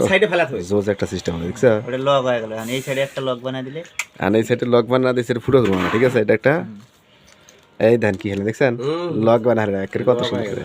সাইডে ফেলা থাকে জোজ একটা সিস্টেম আছে দেখছো ওটা লক হয়ে গেল এই সাইডে একটা লক বানাই দিলে আর এই সাইডে লক বানা দিয়েছে ফুটো করবো না ঠিক আছে এটা একটা এই ধান কি হলো দেখছেন লক বানা হলো একের কত সুন্দর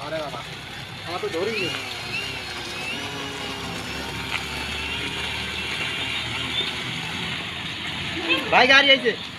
अरे बाबा हम तो धोरी भाई गाड़ी आई